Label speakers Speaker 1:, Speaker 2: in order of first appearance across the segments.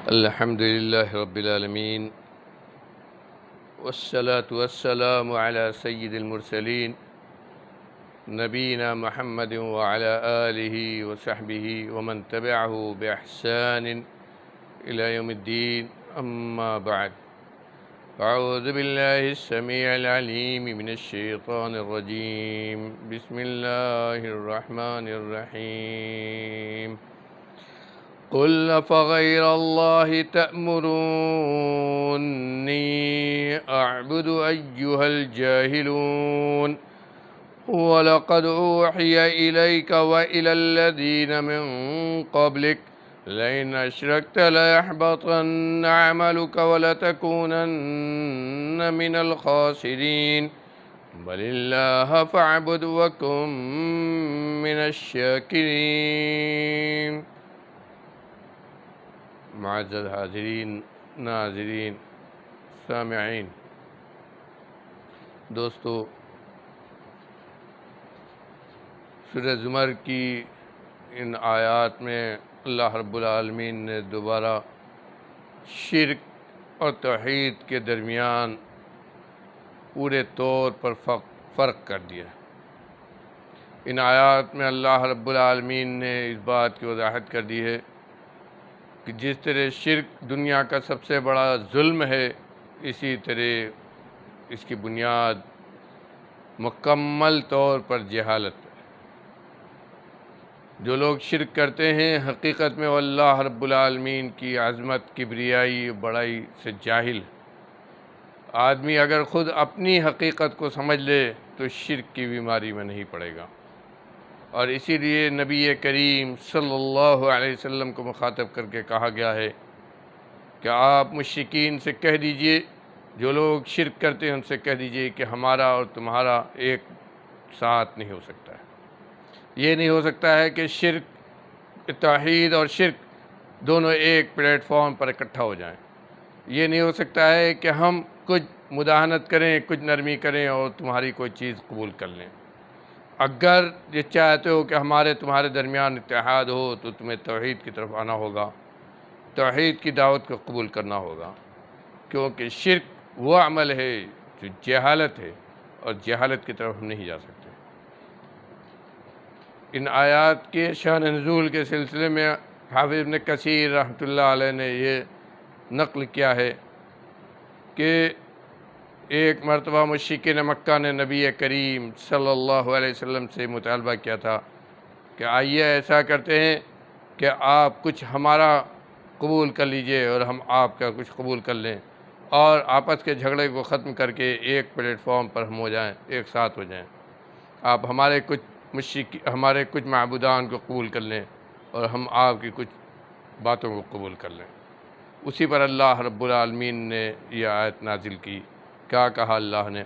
Speaker 1: अल्हम्दुलिल्लाहि रब्बिल आलमीन वस्सलातु वस्सलामु अला सय्यिदिल मुरसलीन नबीना मुहम्मदिन व अला आलिहि व सहबिहि व मन तबिअहु बिइहसानिन इला यौमिद्दीन अम्मा बअद अऊज़ु बिल्लाहिस समीइल अलीम मिनश शैतानिर रजीम बिस्मिल्लाहिर रहमानिर रहीम क़ुल अफ़ग़ैर अल्लाहि तअमुरूनी अअबुदु अय्युहल जाहिलून वलक़द ऊहिय इलैक व इलल्लज़ीन मिन क़ब्लिक लइन अशरकत लयहबतन्न अमलुक वलतकूनन्न मिनल ख़ासिरीन बलिल्लाह फ़अबुद वकुन मिनश शाकिरीन। मुअज़्ज़ज़ हाज़िरीन, नाज़रीन, सामिईन, दोस्तों, सूरह ज़ुमर की इन आयात में अल्लाह रब्बुल आलमीन ने दोबारा शिर्क और तौहीद के दरमियान पूरे तौर पर फ़र्क कर दिया। इन आयात में अल्लाह रब्बुल आलमीन ने इस बात की वज़ाहत कर दी है कि जिस तरह शिर्क दुनिया का सबसे बड़ा जुल्म है, इसी तरह इसकी बुनियाद मुकम्मल तौर पर जहालत है। जो लोग शिर्क करते हैं हकीकत में वो अल्लाह रब्बुल आलमीन की अज़मत, किब्रियाई, बड़ाई से जाहिल। आदमी अगर ख़ुद अपनी हकीकत को समझ ले तो शिर्क की बीमारी में नहीं पड़ेगा। और इसीलिए नबी करीम सल्लल्लाहु अलैहि वसल्लम को मुखातब करके कहा गया है कि आप मुश्रिकीन से कह दीजिए, जो लोग शिर्क करते हैं उनसे कह दीजिए कि हमारा और तुम्हारा एक साथ नहीं हो सकता है। ये नहीं हो सकता है कि शिर्क, तौहीद और शिर्क दोनों एक प्लेटफॉर्म पर इकट्ठा हो जाएं। ये नहीं हो सकता है कि हम कुछ मुदाहनत करें, कुछ नरमी करें और तुम्हारी कोई चीज़ कबूल कर लें। अगर ये चाहते हो कि हमारे तुम्हारे दरमियान इत्तेहाद हो तो तुम्हें तौहीद की तरफ आना होगा, तौहीद की दावत को कबूल करना होगा, क्योंकि शिर्क वो अमल है जो जहालत है और जहालत की तरफ हम नहीं जा सकते। इन आयात के शान नुज़ूल के सिलसिले में हाफ़िज़ इब्न कसीर रहमतुल्लाह अलैह ने ये नक़ल किया है कि एक मरतबा मुश्रिकीन मक्का ने नबी करीम सल्लल्लाहु अलैहि वसल्लम से मुतालबा किया था कि आइए ऐसा करते हैं कि आप कुछ हमारा कबूल कर लीजिए और हम आपका कुछ कबूल कर लें और आपस के झगड़े को ख़त्म करके एक प्लेटफॉर्म पर हम हो जाएं, एक साथ हो जाएं। आप हमारे कुछ माबूदान को कबूल कर लें और हम आपकी कुछ बातों को कबूल कर लें। उसी पर अल्लाह रब्बुल आलमीन ने यह आयत नाजिल की। क्या कहा अल्लाह ने?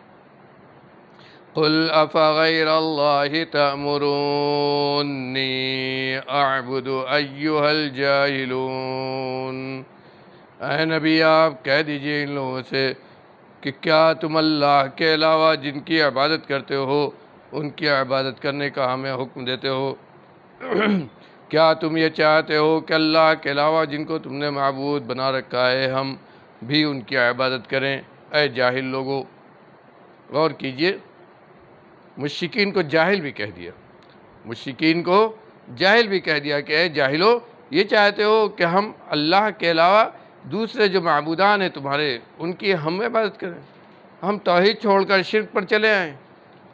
Speaker 1: क़ुल अफ़ग़ैर अल्लाहि तअमुरूनी अअबुदु अय्युहल जाहिलून। ऐ नबी, आप कह दीजिए इन लोगों से कि क्या तुम अल्लाह के अलावा जिनकी इबादत करते हो उनकी इबादत करने का हमें हुक्म देते हो? क्या तुम ये चाहते हो कि अल्लाह के अलावा जिनको तुमने माबूद बना रखा है हम भी उनकी इबादत करें? ऐ जाहिल लोगों, गौर कीजिए, मुश्रिकीन को जाहिल भी कह दिया, मुश्रिकीन को जाहिल भी कह दिया कि ऐ जाहिलो, ये चाहते हो कि हम अल्लाह के अलावा दूसरे जो माबूदान हैं तुम्हारे उनकी हम इबादत करें, हम तौहीद छोड़कर शिर्क पर चले आएँ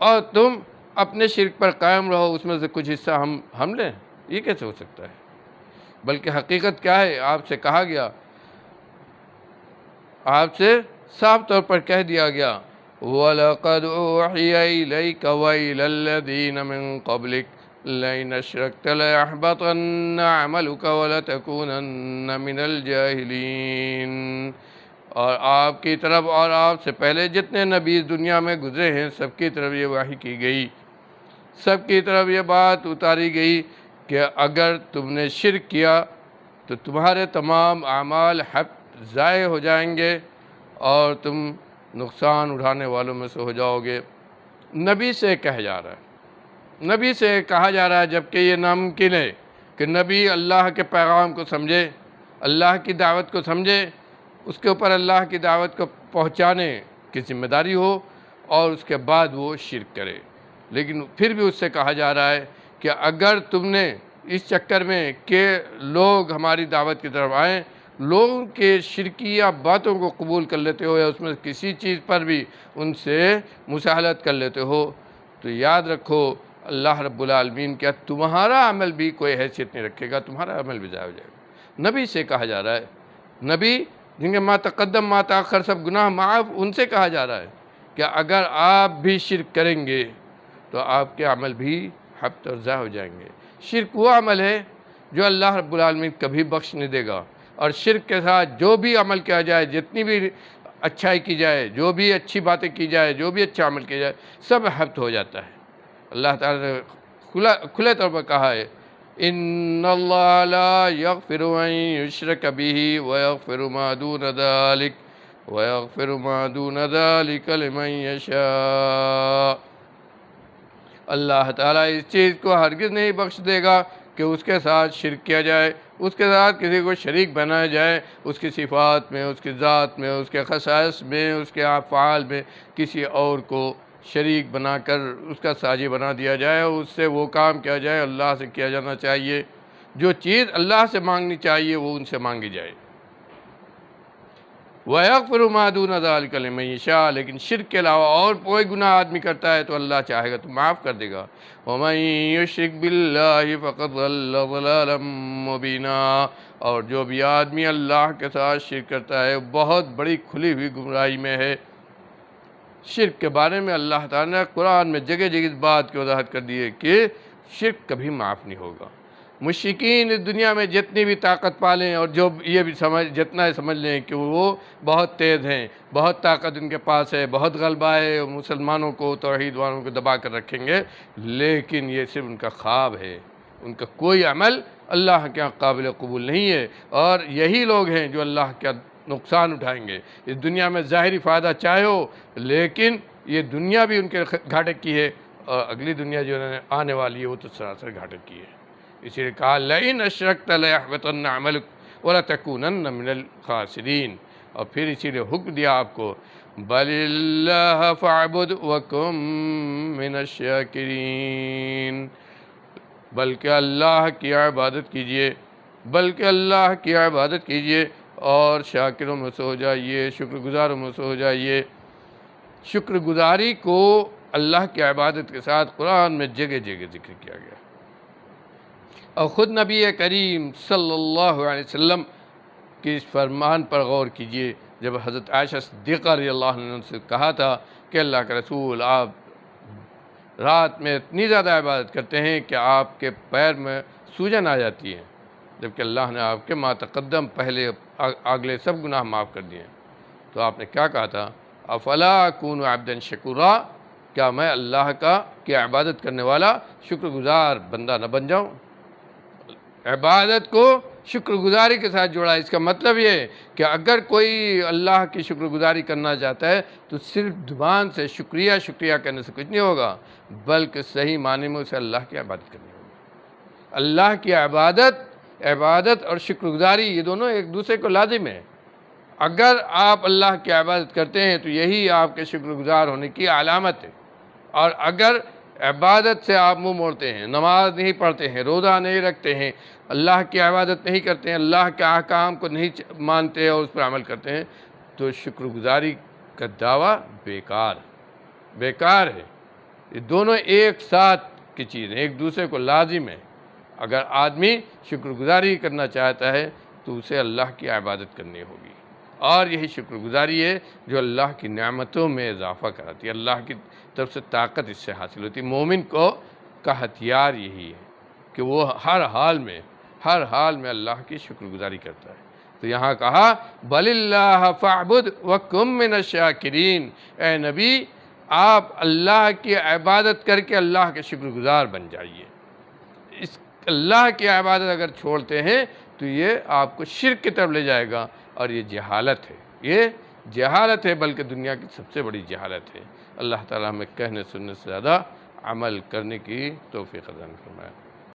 Speaker 1: और तुम अपने शिर्क पर कायम रहो, उसमें से कुछ हिस्सा हम लें? ये कैसे हो सकता है? बल्कि हकीकत क्या है, आपसे कहा गया, आपसे साफ तौर पर कह दिया गया, वलक़द ऊहिय इलैक व इलल्लज़ीन मिन क़ब्लिक लइन अशरकत लयहबतन्न अमलुक वलतकूनन्न मिनल जाहिलीन। और आपकी तरफ और आपसे पहले जितने नबी दुनिया में गुजरे हैं सबकी तरफ ये वाही की गई, सबकी तरफ ये बात उतारी गई कि अगर तुमने शिर्क किया तो तुम्हारे तमाम अमाल ज़ाय हो जाएंगे और तुम नुकसान उठाने वालों में से हो जाओगे। नबी से कहा जा रहा है, नबी से कहा जा रहा है, जबकि ये नामुमकिन है कि नबी अल्लाह के पैगाम को समझे, अल्लाह की दावत को समझे, उसके ऊपर अल्लाह की दावत को पहुँचाने की ज़िम्मेदारी हो और उसके बाद वो शिरक करे। लेकिन फिर भी उससे कहा जा रहा है कि अगर तुमने इस चक्कर में कि लोग हमारी दावत की तरफ आएँ, लोगों के शिरकिया बातों को कबूल कर लेते हो या उसमें किसी चीज़ पर भी उनसे मुसाहलत कर लेते हो, तो याद रखो अल्लाह रब्बुल आलमीन क्या तुम्हारा अमल भी कोई हैसियत नहीं रखेगा, तुम्हारा अमल भी ज़ाया हो जाएगा। नबी से कहा जा रहा है, नबी जिनके मा तक़द्दम मा तअख़्ख़र सब गुनाह माफ़, उनसे कहा जा रहा है कि अगर आप भी शिरक करेंगे तो आपके अमल भी हब्त और ज़ाया हो जाएंगे। शिरक वो अमल है जो अल्लाह रब्बुल आलमीन कभी बख्श नहीं देगा, और शिरक के साथ जो भी अमल किया जाए, जितनी भी अच्छाई की जाए, जो भी अच्छी बातें की जाए, जो भी अच्छा अमल किया जाए, सब हब्त हो जाता है। अल्लाह ताला ने खुले तौर पर कहा है, इन्नल्लाह ला यग़फ़िरु अन युश्रक बिही व यग़फ़िरु मा दून ज़ालिक लिमन यशा। अल्लाह ताला इस चीज़ को हरगिज़ नहीं बख्श देगा कि उसके साथ शिरक किया जाए, उसके साथ किसी को शरीक बनाया जाए, उसकी सिफ़ात में, उसकी ज़ात में, उसके ख़साइस में, उसके अफ़आल में किसी और को शरीक बनाकर उसका साझी बना दिया जाए और उससे वो काम किया जाए अल्लाह से किया जाना चाहिए। जो चीज़ अल्लाह से मांगनी चाहिए वो उनसे मांगी जाए। वयग़फ़िरु मा दून ज़ालिक लिमन यशा, लेकिन शिरक के अलावा और कोई गुनाह आदमी करता है तो अल्लाह चाहेगा तो माफ़ कर देगा। वमन युश्रिक बिल्लाहि फ़क़द ज़ल्ल ज़लालन मुबीना, और जो भी आदमी अल्लाह के साथ शिरक करता है बहुत बड़ी खुली हुई गुमराही में है। शिरक के बारे में अल्लाह ताला ने कुरान में जगह जगह इस बात की वजाहत कर दी है कि शिरक कभी माफ़ नहीं होगा। मुश्रिकीन इस दुनिया में जितनी भी ताकत पालें और जो ये भी जितना समझ लें कि वो बहुत तेज़ हैं, बहुत ताकत उनके पास है, बहुत गलबा है, मुसलमानों को, तौहीद वालों को दबा कर रखेंगे, लेकिन ये सिर्फ उनका ख्वाब है। उनका कोई अमल अल्लाह के यहाँ काबिल कबूल नहीं है। और यही लोग हैं जो अल्लाह के नुकसान उठाएंगे। इस दुनिया में ज़ाहिरी फ़ायदा चाहे हो, लेकिन ये दुनिया भी उनके घाटे की है और अगली दुनिया जो आने वाली है वो तो सरासर घाटे की है। इसीलिए कहा लइन अशरकत लयहबतन्न अमलुक व लतकूनन्न मिनल खासिरीन। और फिर इसीलिए हुक्म दिया आपको, बलिल्लाह फ़अबुद व कुम मिनश शाकिरीन, बल्कि अल्लाह की इबादत कीजिए, बल्कि अल्लाह की इबादत कीजिए और शाकिरों में से हो जाइए, शुक्रगुज़ारों में से हो जाइए। शुक्रगुज़ारी को अल्लाह की इबादत के साथ कुरान में जगह जगह ज़िक्र किया गया। और ख़ुद नबी करीम सल्लल्लाहु अलैहि वसल्लम के इस फरमान पर गौर कीजिए, जब हज़रत आयशा सिद्दीक़ा रज़ियल्लाहु अन्हा से कहा था कि अल्लाह के रसूल आप रात में इतनी ज़्यादा इबादत करते हैं कि आपके पैर में सूजन आ जाती है, जबकि अल्लाह ने आपके मा तक़द्दम पहले अगले सब गुनाह माफ़ कर दिए। तो आपने क्या कहा था, अफ़ला अकूनु अब्दन शकूरा, क्या मैं अल्लाह का की इबादत करने वाला शुक्रगुज़ार बंदा न बन जाऊँ। इबादत को शुक्रगुज़ारी के साथ जोड़ा। इसका मतलब ये कि अगर कोई अल्लाह की शुक्रगुज़ारी करना चाहता है तो सिर्फ ज़ुबान से शुक्रिया शुक्रिया करने से कुछ नहीं होगा, बल्कि सही माने में उसे अल्लाह की इबादत करनी होगी। अल्लाह की इबादत और शुक्रगुज़ारी ये दोनों एक दूसरे को लाजिम है। अगर आप अल्लाह की इबादत करते हैं तो यही आपके शुक्रगुज़ार होने की अलामत है। और अगर इबादत से आप मुँह मोड़ते हैं, नमाज नहीं पढ़ते हैं, रोज़ा नहीं रखते हैं, अल्लाह की इबादत नहीं करते हैं, अल्लाह के अहकाम को नहीं मानते और उस पर अमल करते हैं, तो शुक्रगुज़ारी का दावा बेकार है। ये दोनों एक साथ की चीज़ है, एक दूसरे को लाजिम है। अगर आदमी शुक्रगुज़ारी करना चाहता है तो उसे अल्लाह की इबादत करनी होगी, और यही शुक्रगुज़ारी है जो अल्लाह की नेमतों में इजाफ़ा कराती है, अल्लाह की तरफ से ताकत इससे हासिल होती है। मोमिन को का हथियार यही है कि वो हर हाल में अल्लाह की शुक्रगुज़ारी करता है। तो यहाँ कहा बलिल्लाह फ़अबुद व कुम मिनश शाकिरीन, ए नबी आप अल्लाह की इबादत करके अल्लाह के शुक्रगुज़ार बन जाइए। इस अल्लाह की इबादत अगर छोड़ते हैं तो ये आपको शिर्क की तरफ ले जाएगा, और ये जहालत है, बल्कि दुनिया की सबसे बड़ी जहालत है। अल्लाह ताला हमें कहने सुनने से ज़्यादा अमल करने की तौफ़ीक़ अता फरमाए।